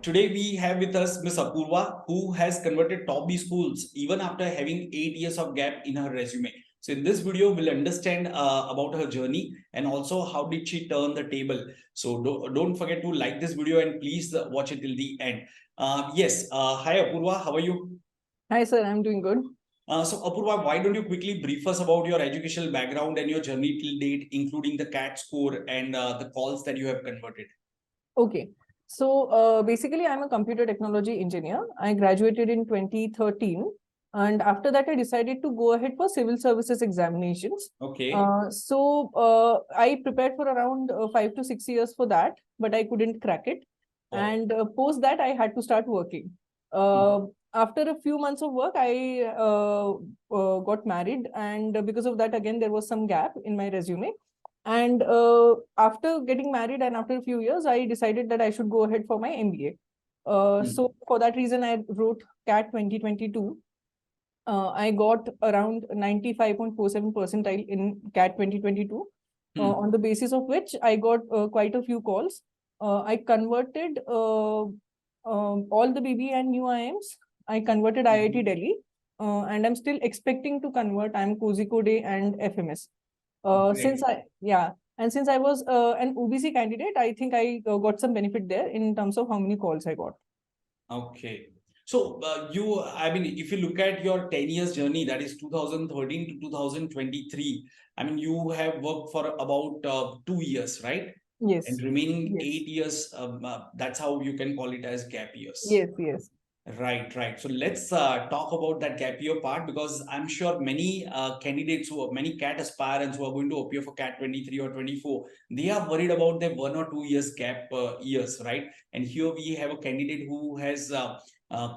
Today we have with us Miss Apurva, who has converted top B schools even after having 8 years of gap in her resume. So in this video, we'll understand about her journey and also how did she turn the table. So don't forget to like this video and please watch it till the end. Hi Apurva, how are you? Hi sir, I'm doing good. So Apurva, why don't you quickly brief us about your educational background and your journey till date, including the CAT score and the calls that you have converted? Okay. So basically, I'm a computer technology engineer. I graduated in 2013. And after that, I decided to go ahead for civil services examinations. Okay. I prepared for around 5 to 6 years for that, but I couldn't crack it. Oh. And post that, I had to start working. After a few months of work, I got married. And because of that, again, there was some gap in my resume. And after getting married and after a few years, I decided that I should go ahead for my MBA. So for that reason, I wrote CAT 2022. I got around 95.47 percentile in CAT 2022, on the basis of which I got quite a few calls. I converted all the BB and new IIMs. I converted IIT Delhi, and I'm still expecting to convert IIM Kozhikode and FMS. Since I was an OBC candidate, I think I got some benefit there in terms of how many calls I got. Okay. So if you look at your 10 years journey, that is 2013 to 2023, you have worked for about 2 years, right? Yes. And remaining 8 years, that's how you can call it as gap years. Yes. Right. So let's talk about that gap year part, because I'm sure many candidates many CAT aspirants who are going to appear for CAT 23 or 24, they are worried about their 1 or 2 years gap years, right? And here we have a candidate who has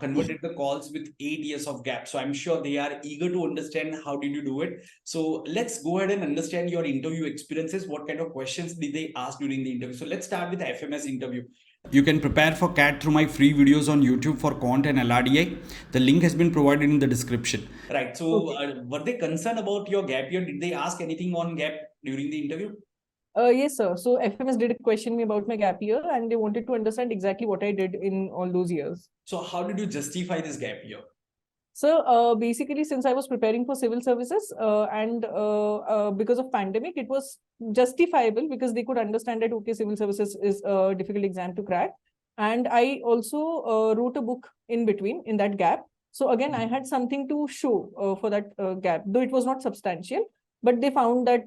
converted the calls with 8 years of gap. So I'm sure they are eager to understand how did you do it. So let's go ahead and understand your interview experiences. What kind of questions did they ask during the interview? So let's start with the FMS interview. You can prepare for CAT through my free videos on YouTube for Quant and LRDI. The link has been provided in the description. Right. So were they concerned about your gap year? Did they ask anything on gap during the interview? Yes, sir. So FMS did question me about my gap year, and they wanted to understand exactly what I did in all those years. So how did you justify this gap year? So basically, since I was preparing for civil services and because of pandemic, it was justifiable because they could understand that, okay, civil services is a difficult exam to crack. And I also wrote a book in between in that gap. So again, I had something to show for that gap, though it was not substantial, but they found that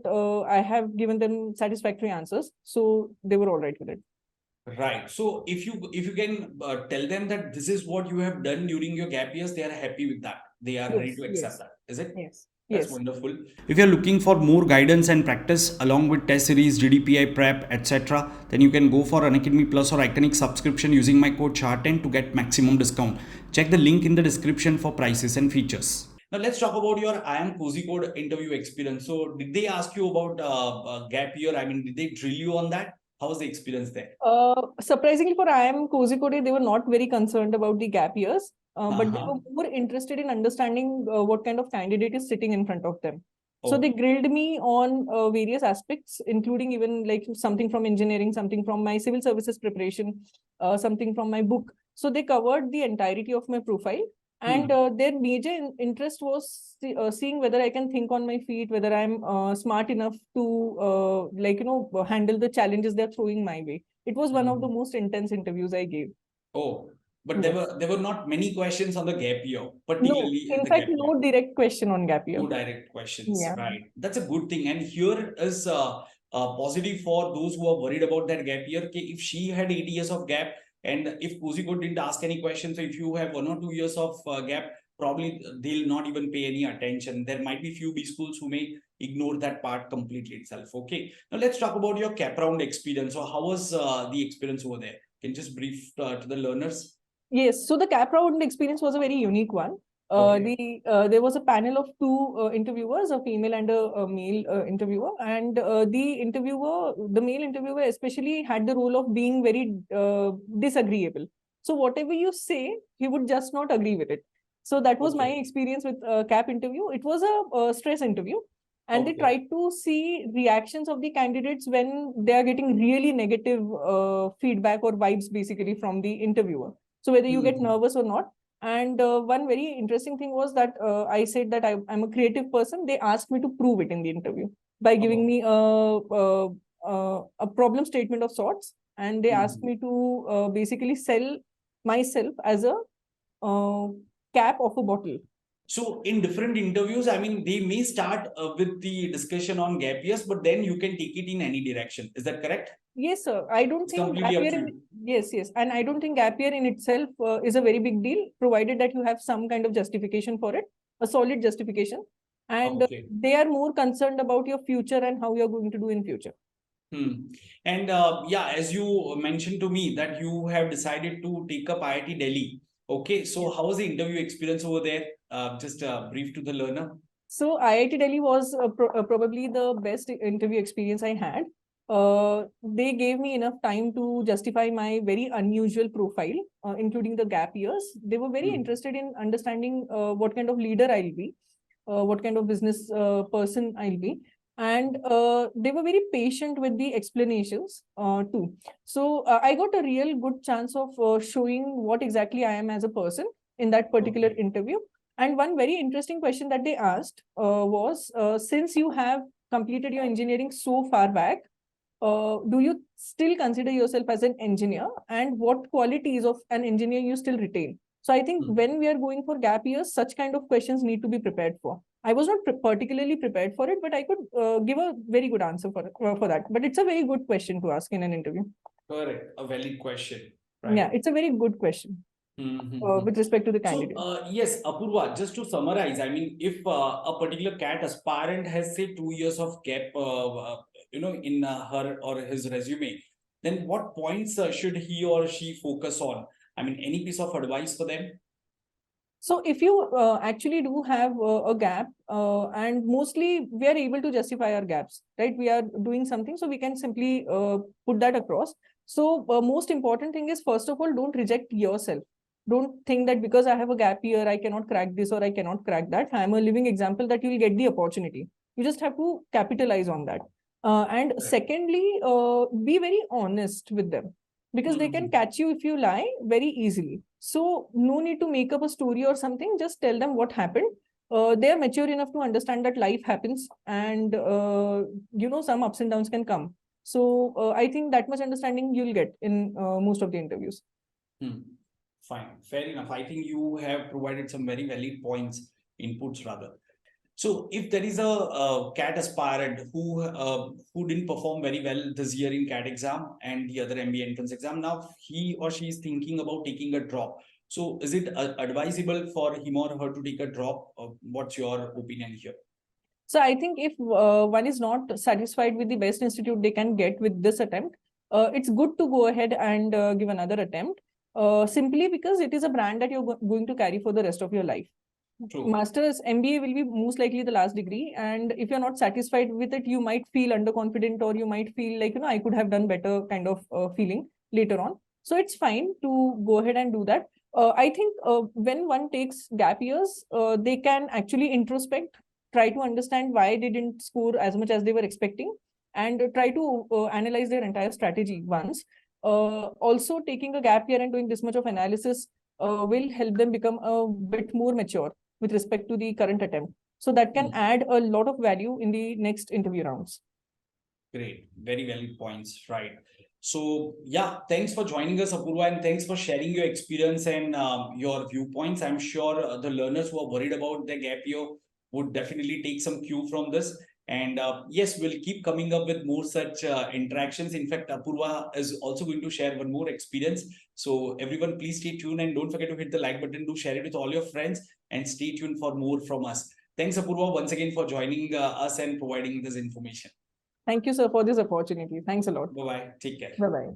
I have given them satisfactory answers. So they were all right with it. Right. So if you can tell them that this is what you have done during your gap years, they are happy with that. They are ready to accept that. Is it? Yes. That's wonderful. If you're looking for more guidance and practice along with test series, GDPI prep, etc., then you can go for Unacademy Plus or Iconic subscription using my code CHAR10 to get maximum discount. Check the link in the description for prices and features. Now let's talk about your IIM Kozhikode interview experience. So did they ask you about gap year? Did they drill you on that? How was the experience there? Surprisingly for IIM Kozhikode, they were not very concerned about the gap years, but they were more interested in understanding what kind of candidate is sitting in front of them. So they grilled me on various aspects, including even like something from engineering, something from my civil services preparation, something from my book. So they covered the entirety of my profile. And their major interest was seeing whether I can think on my feet, whether I'm smart enough to handle the challenges they're throwing my way. It was one of the most intense interviews I gave. Oh, but there were not many questions on the gap year, particularly. No, in fact, no direct question on gap year. No direct questions, right? That's a good thing. And here is positive for those who are worried about that gap year. If she had 8 years of gap, and if Kozhikode didn't ask any questions, so if you have 1 or 2 years of gap, probably they'll not even pay any attention. There might be few B schools who may ignore that part completely itself. Okay. Now let's talk about your cap round experience. So how was the experience over there? Can you just brief to the learners? Yes. So the cap round experience was a very unique one. There was a panel of two interviewers, a female and a male interviewer, and the male interviewer especially had the role of being very disagreeable. So whatever you say, he would just not agree with it. So that was my experience with CAP interview. It was a stress interview. And they Okay. try to see reactions of the candidates when they are getting really negative feedback or vibes basically from the interviewer. So whether you get nervous or not. And one very interesting thing was that I said that I'm a creative person. They asked me to prove it in the interview by giving me a problem statement of sorts. And they asked me to basically sell myself as a cap of a bottle. So in different interviews, I mean, they may start with the discussion on gap years, but then you can take it in any direction. Is that correct? Yes, sir. I don't It's think completely gap up year to in, you. yes. And I don't think gap year in itself is a very big deal, provided that you have some kind of justification for it, a solid justification. And Okay. they are more concerned about your future and how you're going to do in future. And yeah, as you mentioned to me that you have decided to take up IIT Delhi. Okay, so how was the interview experience over there? Just brief to the learner. So IIT Delhi was probably the best interview experience I had. They gave me enough time to justify my very unusual profile, including the gap years. They were very interested in understanding what kind of leader I'll be, what kind of business person I'll be. And they were very patient with the explanations too. So I got a real good chance of showing what exactly I am as a person in that particular interview. And one very interesting question that they asked was, since you have completed your engineering so far back, do you still consider yourself as an engineer, and what qualities of an engineer you still retain? So I think when we are going for gap years, such kind of questions need to be prepared for. I was not particularly prepared for it, but I could give a very good answer for that. But it's a very good question to ask in an interview. Correct, a valid question, right? Yeah, it's a very good question. With respect to the candidate. So, yes, Apurva, just to summarize, I mean, if a particular CAT aspirant has, say, 2 years of gap, in her or his resume, then what points should he or she focus on? I mean, any piece of advice for them? So if you actually do have a gap, and mostly we are able to justify our gaps, right? We are doing something, so we can simply put that across. So most important thing is, first of all, don't reject yourself. Don't think that because I have a gap year, I cannot crack this or I cannot crack that. I'm a living example that you will get the opportunity. You just have to capitalize on that. And secondly, be very honest with them, because they can catch you if you lie very easily. So no need to make up a story or something. Just tell them what happened. They are mature enough to understand that life happens, and some ups and downs can come. So I think that much understanding you'll get in most of the interviews. Fine, fair enough. I think you have provided some very valid points, inputs rather. So if there is a CAT aspirant who didn't perform very well this year in CAT exam and the other MBA entrance exam, now he or she is thinking about taking a drop. So is it advisable for him or her to take a drop? What's your opinion here? So I think if one is not satisfied with the best institute they can get with this attempt, it's good to go ahead and give another attempt, simply because it is a brand that you're going to carry for the rest of your life. True. Master's MBA will be most likely the last degree, and if you're not satisfied with it, you might feel underconfident, or you might feel like, I could have done better kind of feeling later on. So it's fine to go ahead and do that. I think when one takes gap years, they can actually introspect, try to understand why they didn't score as much as they were expecting, and try to analyze their entire strategy once. Also, taking a gap year and doing this much of analysis will help them become a bit more mature with respect to the current attempt. So that can add a lot of value in the next interview rounds. Great, very valid points, right? So yeah, thanks for joining us, Apurva, and thanks for sharing your experience and your viewpoints. I'm sure the learners who are worried about their gap year would definitely take some cue from this. And yes, we'll keep coming up with more such interactions. In fact, Apurva is also going to share one more experience. So everyone, please stay tuned and don't forget to hit the like button, do share it with all your friends, and stay tuned for more from us. Thanks, Apurva, once again for joining us and providing this information. Thank you, sir, for this opportunity. Thanks a lot. Bye-bye. Take care. Bye-bye.